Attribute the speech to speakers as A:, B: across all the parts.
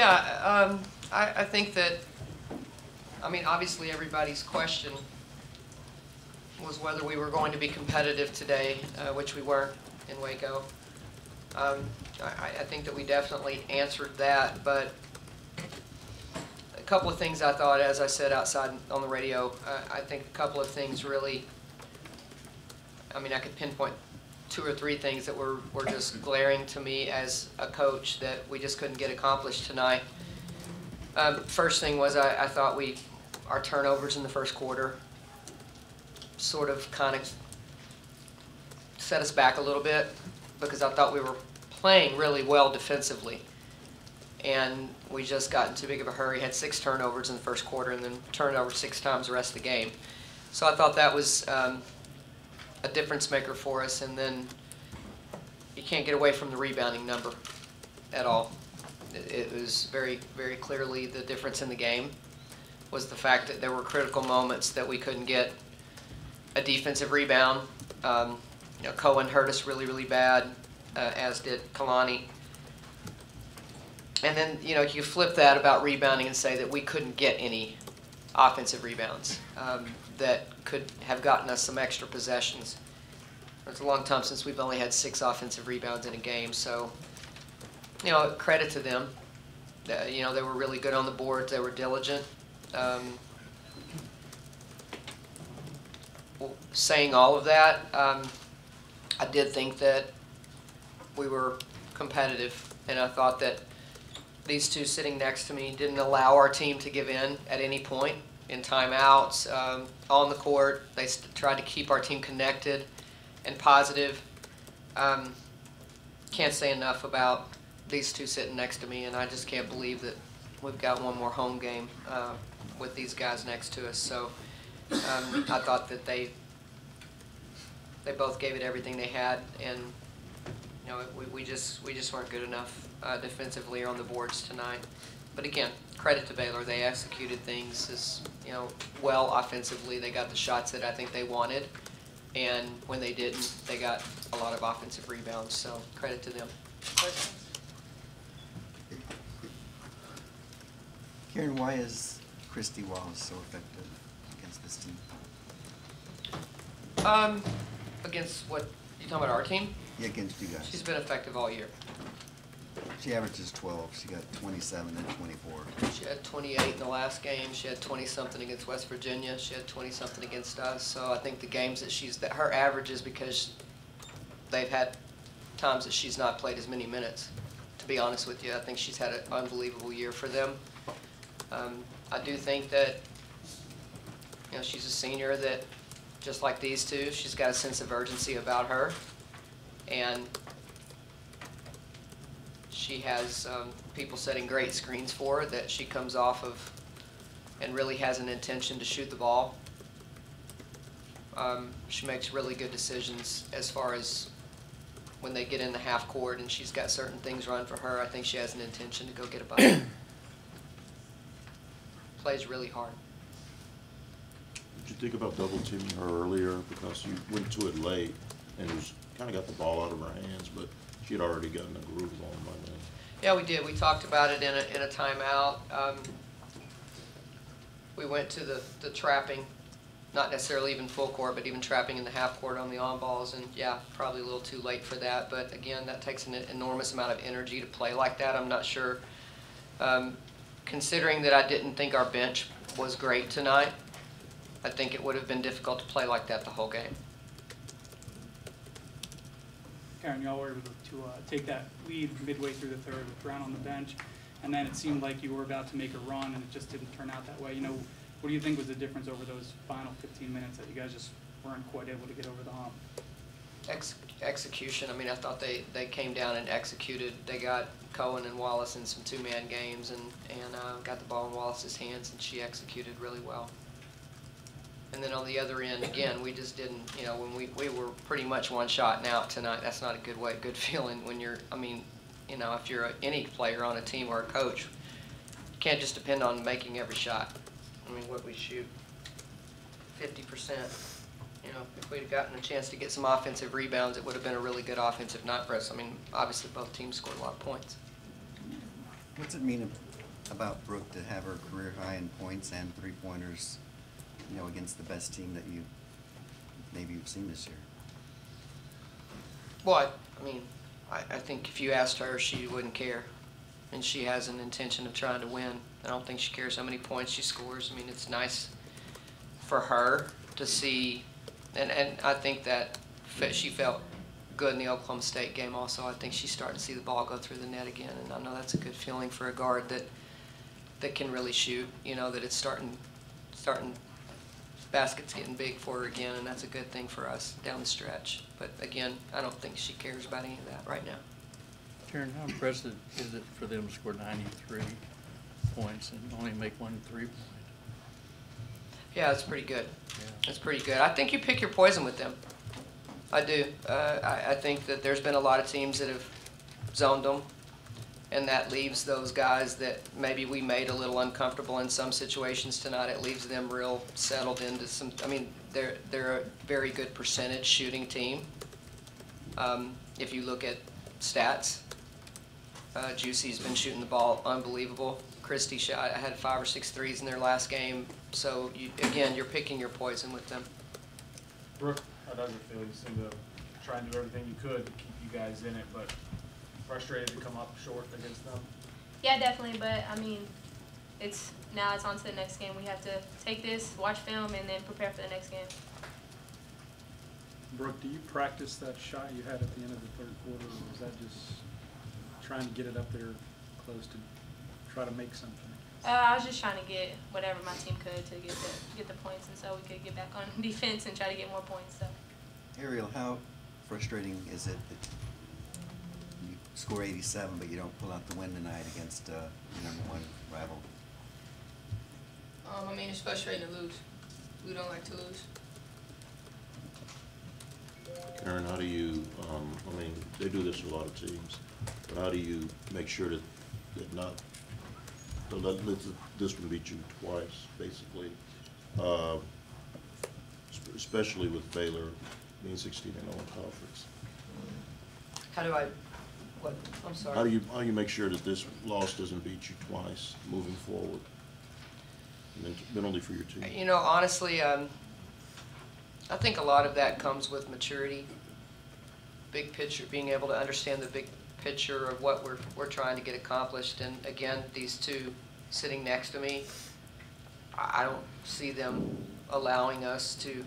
A: Yeah, I think that, I mean, obviously everybody's question was whether we were going to be competitive today, which we weren't in Waco. I think that we definitely answered that, but a couple of things I thought, as I said outside on the radio, I think a couple of things really, I mean, I could pinpoint 2 or 3 things that were just glaring to me as a coach that we just couldn't get accomplished tonight. First thing was I thought our turnovers in the first quarter sort of kind of set us back a little bit, because I thought we were playing really well defensively, and we just got in too big of a hurry. Had 6 turnovers in the first quarter and then turned over 6 times the rest of the game. So I thought that was a difference maker for us. And then you can't get away from the rebounding number at all. It was very, very clearly the difference in the game was the fact that there were critical moments that we couldn't get a defensive rebound. You know, Cohen hurt us really, really bad, as did Kalani. And then, you know, you flip that about rebounding and say that we couldn't get any offensive rebounds that could have gotten us some extra possessions. It's a long time since we've only had 6 offensive rebounds in a game, so, you know, credit to them. You know, they were really good on the boards. They were diligent. Saying all of that, I did think that we were competitive, and I thought that these 2 sitting next to me didn't allow our team to give in at any point in timeouts, on the court. They tried to keep our team connected and positive. Can't say enough about these 2 sitting next to me, and I just can't believe that we've got one more home game with these guys next to us. So I thought that they both gave it everything they had, and you know, we just weren't good enough defensively or on the boards tonight. But again, credit to Baylor. They executed things as, you know, well offensively. They got the shots that I think they wanted, and when they didn't, they got a lot of offensive rebounds. So credit to them. Questions?
B: Karen, why is Christy Wallace so effective against this team?
A: Against what? You talking about our team?
B: Yeah, against you guys.
A: She's been effective all year.
B: She averages 12. She got 27 and 24.
A: She had 28 in the last game. She had 20-something against West Virginia. She had 20-something against us. So I think the games that her average is because they've had times that she's not played as many minutes. To be honest with you, I think she's had an unbelievable year for them. I do think that, you know, she's a senior that, just like these 2, she's got a sense of urgency about her, and she has people setting great screens for her that she comes off of and really has an intention to shoot the ball. She makes really good decisions as far as when they get in the half court and she's got certain things run for her. I think she has an intention to go get a bucket. Plays really hard.
C: Did you think about double teaming her earlier, because you went to it late and it was kind of got the ball out of her hands, but she had already gotten a groove on by then?
A: Yeah, we did. We talked about it in a timeout. We went to the trapping, not necessarily even full court, but even trapping in the half court on the on balls, and yeah, probably a little too late for that. But again, that takes an enormous amount of energy to play like that. I'm not sure. Considering that I didn't think our bench was great tonight, I think it would have been difficult to play like that the whole game.
D: Karen, y'all were able to take that lead midway through the third with Brown on the bench, and then it seemed like you were about to make a run, and it just didn't turn out that way. You know, what do you think was the difference over those final 15 minutes that you guys just weren't quite able to get over the hump?
A: Execution. I mean, I thought they came down and executed. They got Cohen and Wallace in some 2-man games, and got the ball in Wallace's hands, and she executed really well. And then on the other end, again, we just didn't, you know, when we were pretty much one shot and out tonight. That's not a good feeling when you're, I mean, you know, if you're any player on a team or a coach, you can't just depend on making every shot. I mean, what we shoot, 50%. You know, if we'd gotten a chance to get some offensive rebounds, it would have been a really good offensive night for us. I mean, obviously both teams scored a lot of points.
B: What's it mean about Brooke to have her career high in points and three-pointers, you know, against the best team that you've seen this year?
A: Well, I mean, I think if you asked her, she wouldn't care. And she has an intention of trying to win. I don't think she cares how many points she scores. I mean, it's nice for her to see, and I think that she felt good in the Oklahoma State game also. I think she's starting to see the ball go through the net again, and I know that's a good feeling for a guard that can really shoot, you know, that it's starting basket's getting big for her again, and that's a good thing for us down the stretch. But again, I don't think she cares about any of that right now.
E: Karen, how impressive is it for them to score 93 points and only make 1 3-point?
A: Yeah, it's pretty good.
E: Yeah.
A: It's pretty good. I think you pick your poison with them. I do. I think that there's been a lot of teams that have zoned them, and that leaves those guys that maybe we made a little uncomfortable in some situations tonight. It leaves them real settled into some. I mean, they're a very good percentage shooting team. If you look at stats, Juicy's been shooting the ball unbelievable. Christie had 5 or 6 threes in their last game. So again, you're picking your poison with them.
F: Brooke, how does it feel? You seem to try and do everything you could to keep you guys in it, but frustrated to come up short against them?
G: Yeah, definitely. But I mean, now it's on to the next game. We have to take this, watch film, and then prepare for the next game.
H: Brooke, do you practice that shot you had at the end of the third quarter, or was that just trying to get it up there close to try to make something?
G: I was just trying to get whatever my team could to get the points, and so we could get back on defense and try to get more points. So.
B: Ariel, how frustrating is it that you score 87 but you don't pull out the win tonight against your #1 rival?
I: I mean, it's frustrating to lose. We don't like to lose.
C: Karen, how do you, I mean, they do this with a lot of teams, but how do you make sure that not, let this one beat you twice, basically, especially with Baylor being 16-0 in conference?
A: How do I? What? I'm sorry.
C: How do you make sure that this loss doesn't beat you twice moving forward? And then only for your team.
A: You know, honestly, I think a lot of that comes with maturity, big picture, being able to understand the big picture of what we're trying to get accomplished. And again, these two sitting next to me, I don't see them allowing us to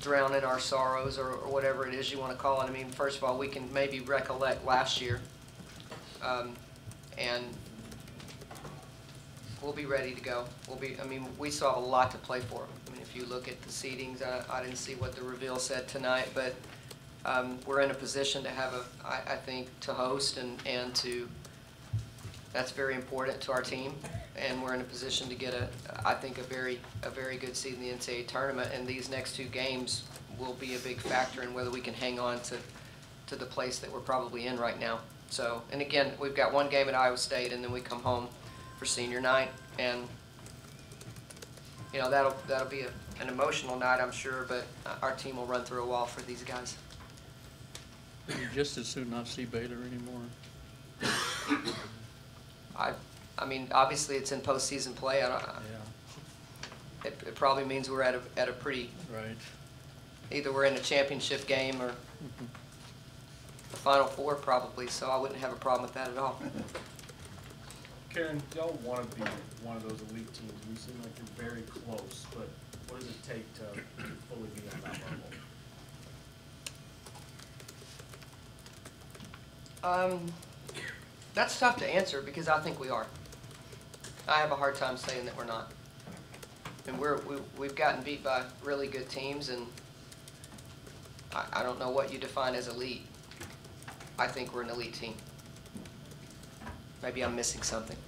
A: drown in our sorrows or whatever it is you want to call it. I mean, first of all, we can maybe recollect last year, and we'll be ready to go. I mean, we still have a lot to play for. I mean, if you look at the seedings, I didn't see what the reveal said tonight, but we're in a position to have I think, to host and to, that's very important to our team, and we're in a position to get I think, a very good seed in the NCAA tournament, and these next 2 games will be a big factor in whether we can hang on to the place that we're probably in right now. So, and again, we've got 1 game at Iowa State, and then we come home for senior night, and you know, that'll be an emotional night, I'm sure, but our team will run through a wall for these guys.
E: You just as soon not see Baylor anymore.
A: I mean, obviously it's in postseason play.
E: Yeah.
A: It probably means we're at a pretty,
E: Right.
A: either we're in a championship game or the Final Four probably, so I wouldn't have a problem with that at all.
F: Karen, y'all want to be one of those elite teams. We seem like you're very close, but what does it take to fully be at that level?
A: That's tough to answer because I think we are. I have a hard time saying that we're not. And we've gotten beat by really good teams, and I don't know what you define as elite. I think we're an elite team. Maybe I'm missing something.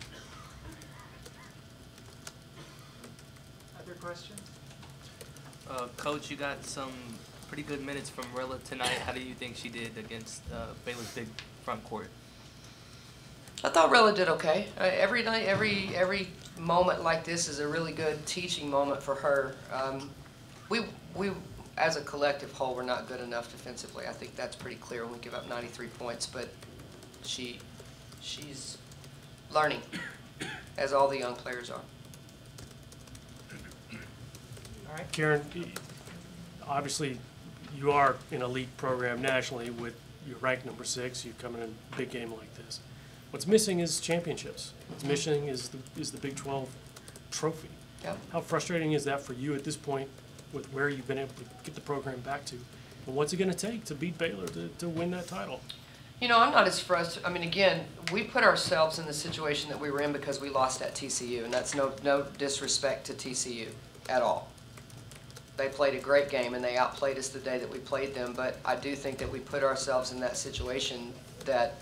I: Other questions?
J: Coach, you got some pretty good minutes from Rilla tonight. How do you think she did against Baylor's big front court?
A: I thought Rilla did okay. Every night, every moment like this is a really good teaching moment for her. We as a collective whole, we're not good enough defensively. I think that's pretty clear when we give up 93 points. But she's learning, as all the young players are.
K: All right, Karen, obviously, you are an elite program nationally with your rank number 6. You come in a big game like this. What's missing is championships. What's missing is the Big 12 trophy.
A: Yep.
K: How frustrating is that for you at this point with where you've been able to get the program back to? And what's it going to take to beat Baylor to win that title?
A: You know, I'm not as frustrated. I mean, again, we put ourselves in the situation that we were in because we lost at TCU, and that's no disrespect to TCU at all. They played a great game, and they outplayed us the day that we played them, but I do think that we put ourselves in that situation that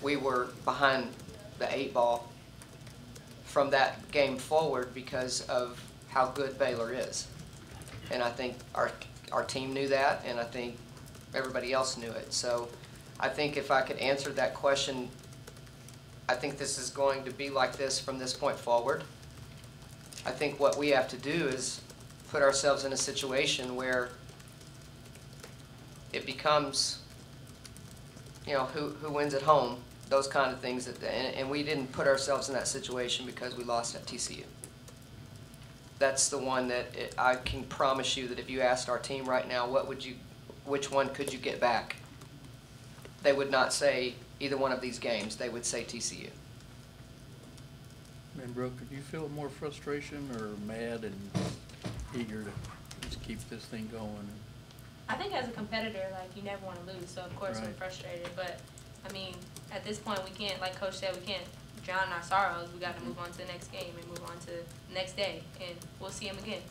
A: we were behind the 8 ball from that game forward because of how good Baylor is. And I think our team knew that, and I think everybody else knew it. So I think if I could answer that question, I think this is going to be like this from this point forward. I think what we have to do is put ourselves in a situation where it becomes, you know, who wins at home, those kind of things. And we didn't put ourselves in that situation because we lost at TCU. That's the one that I can promise you that if you asked our team right now, which one could you get back? They would not say either one of these games. They would say TCU.
E: And Brooke, do you feel more frustration or mad and eager to just keep this thing going?
G: I think as a competitor, like, you never want to lose, so of course we're
E: Right.
G: frustrated. But, I mean, at this point, we can't, like Coach said, we can't drown in our sorrows. We got to move on to the next game and move on to the next day, and we'll see them again.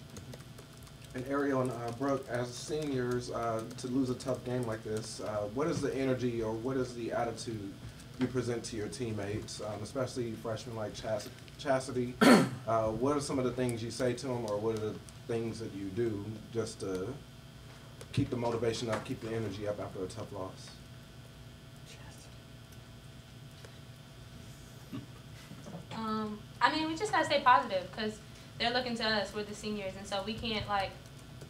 L: And Ariel and Brooke, as seniors, to lose a tough game like this, what is the energy or what is the attitude you present to your teammates, especially freshmen like Chastity? What are some of the things you say to them, or what are the things that you do just to keep the motivation up, keep the energy up after a tough loss?
G: I mean, we just gotta stay positive because they're looking to us. We're the seniors, and so we can't like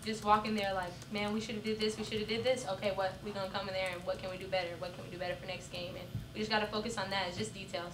G: just walk in there like, man, we should have did this. We should have did this. Okay, what we gonna come in there and what can we do better? What can we do better for next game? And we just gotta focus on that. It's just details.